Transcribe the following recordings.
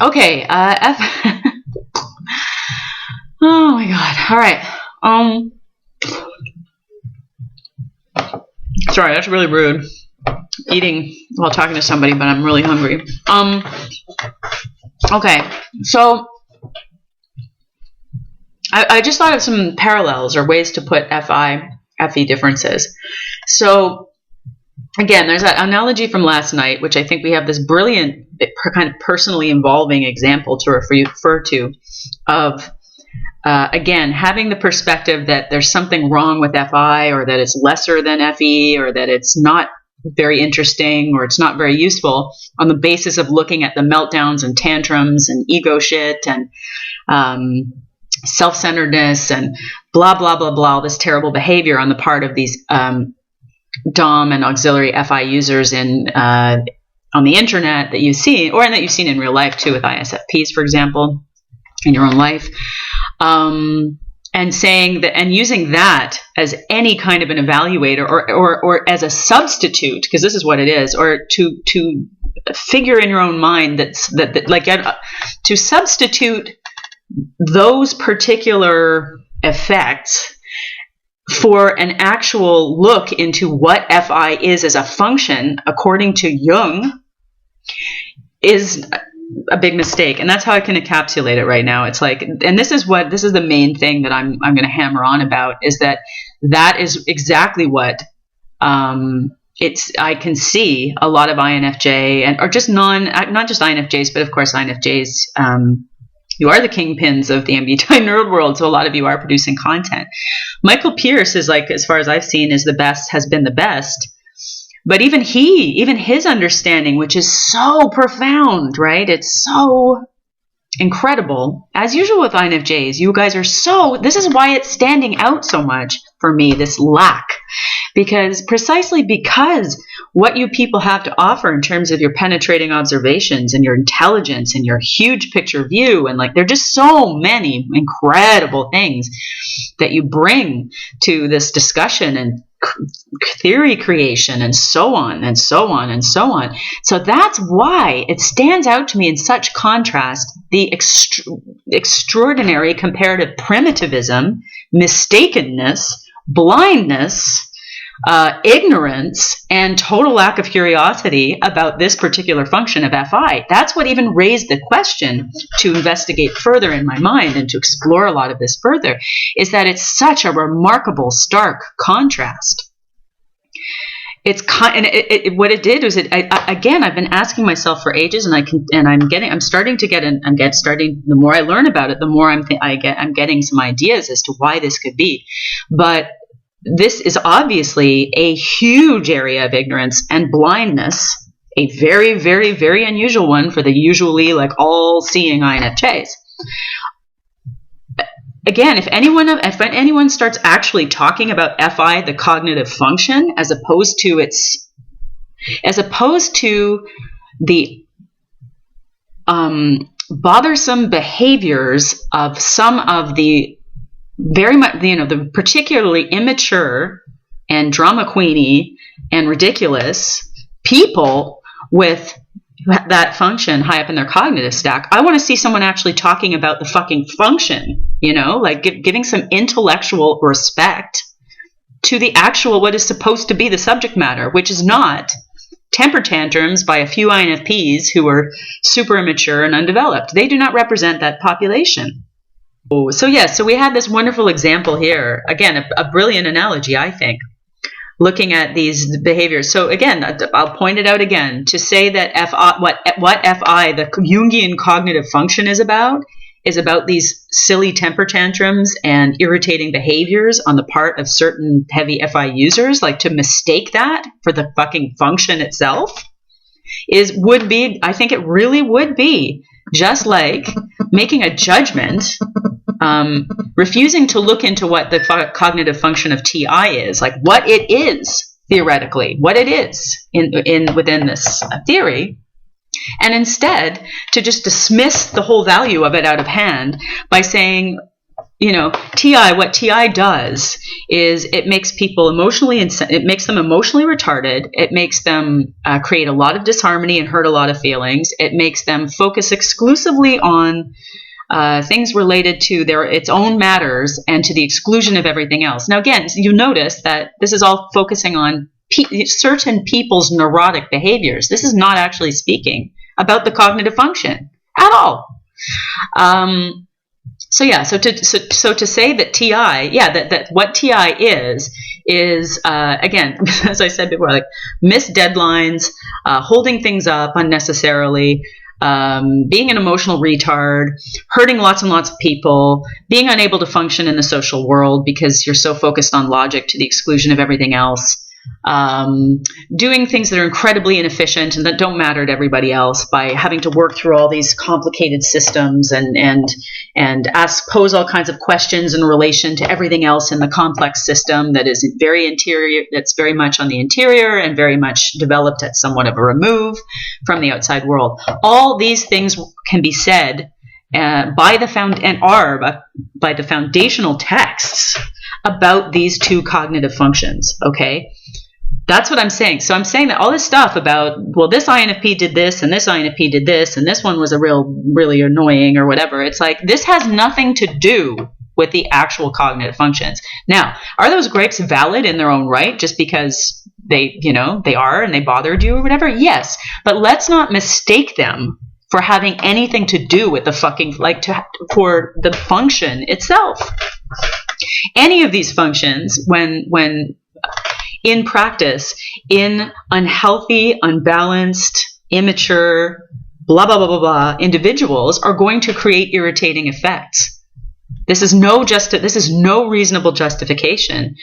Okay, F. Oh my God. All right. Sorry, that's really rude. Eating while talking to somebody, but I'm really hungry. Okay, so I just thought of some parallels or ways to put FE differences. So again, there's that analogy from last night, which I think we have this brilliant kind of personally involving example to refer to of, again, having the perspective that there's something wrong with FI, or that it's lesser than FE, or that it's not very interesting, or it's not very useful, on the basis of looking at the meltdowns and tantrums and ego shit and self-centeredness and blah, blah, blah, blah, all this terrible behavior on the part of these DOM and auxiliary FI users on the internet that you see, or that you've seen in real life too, with ISFPs, for example, in your own life. And saying that, and using that as any kind of an evaluator, or as a substitute, because this is what it is, or to figure in your own mind to substitute those particular effects for an actual look into what FI is as a function, according to Jung, is a big mistake. And that's how I can encapsulate it right now. It's like, and this is the main thing that I'm going to hammer on about, is that is exactly what I can see a lot of INFJ or just not just INFJs, but of course INFJs, you are the kingpins of the MBTI nerd world, so a lot of you are producing content. Michael Pierce is, like, as far as I've seen, has been the best. But even his understanding, which is so profound, right? It's so incredible. As usual with INFJs, you guys are this is why it's standing out so much for me, this lack. Precisely because what you people have to offer in terms of your penetrating observations and your intelligence and your huge picture view, and like, there are just so many incredible things that you bring to this discussion and theory creation, and so on and so on and so on. So that's why it stands out to me in such contrast, the extraordinary comparative primitivism, mistakenness, blindness, ignorance, and total lack of curiosity about this particular function of FI. That's what even raised the question to investigate further in my mind and to explore a lot of this further, is that it's such a remarkable, stark contrast. It's what it did was again, I've been asking myself for ages, and I'm starting to get the more I learn about it, the more I'm getting some ideas as to why this could be. But this is obviously a huge area of ignorance and blindness, a very, very, very unusual one for the usually like all-seeing INFJs. Again, if anyone starts actually talking about FI, the cognitive function, as opposed to the bothersome behaviors of some of the very much, the particularly immature and drama queeny and ridiculous people with that function high up in their cognitive stack, I want to see someone actually talking about the fucking function, like giving some intellectual respect to the actual, what is supposed to be the subject matter, which is not temper tantrums by a few INFPs who are super immature and undeveloped. They do not represent that population. So we had this wonderful example here. Again, a brilliant analogy, I think, looking at these behaviors. So again, I'll point it out again, to say that what FI, the Jungian cognitive function, is about these silly temper tantrums and irritating behaviors on the part of certain heavy FI users, like to mistake that for the fucking function itself, I think it really would be just like making a judgment, refusing to look into what the cognitive function of TI is, like what it is theoretically, what it is within this theory, and instead to just dismiss the whole value of it out of hand by saying, TI, what TI does is it makes people it makes them emotionally retarded. It makes them create a lot of disharmony and hurt a lot of feelings. It makes them focus exclusively on things related to its own matters and to the exclusion of everything else. Now, again, you notice that this is all focusing on certain people's neurotic behaviors. This is not actually speaking about the cognitive function at all. So to say that TI, that what TI is again, as I said before, like missed deadlines, holding things up unnecessarily, being an emotional retard, hurting lots and lots of people, being unable to function in the social world because you're so focused on logic to the exclusion of everything else. Doing things that are incredibly inefficient and that don't matter to everybody else by having to work through all these complicated systems and pose all kinds of questions in relation to everything else in the complex system that is very interior, that's very much on the interior and very much developed at somewhat of a remove from the outside world. All these things can be said by the foundational texts about these two cognitive functions, okay? That's what I'm saying. So I'm saying that all this stuff about, well, this INFP did this, and this INFP did this, and this one was really annoying or whatever. It's like, this has nothing to do with the actual cognitive functions. Now, are those gripes valid in their own right just because they are and they bothered you or whatever? Yes. But let's not mistake them for having anything to do with the for the function itself. Any of these functions, when in practice, in unhealthy, unbalanced, immature, blah, blah, blah, blah, blah, individuals are going to create irritating effects. This is no reasonable justification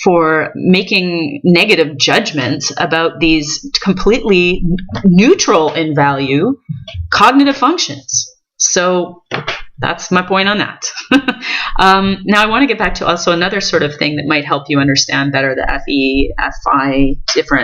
for making negative judgments about these completely neutral in value cognitive functions. So that's my point on that. Now I want to get back to also another sort of thing that might help you understand better the FE, FI difference.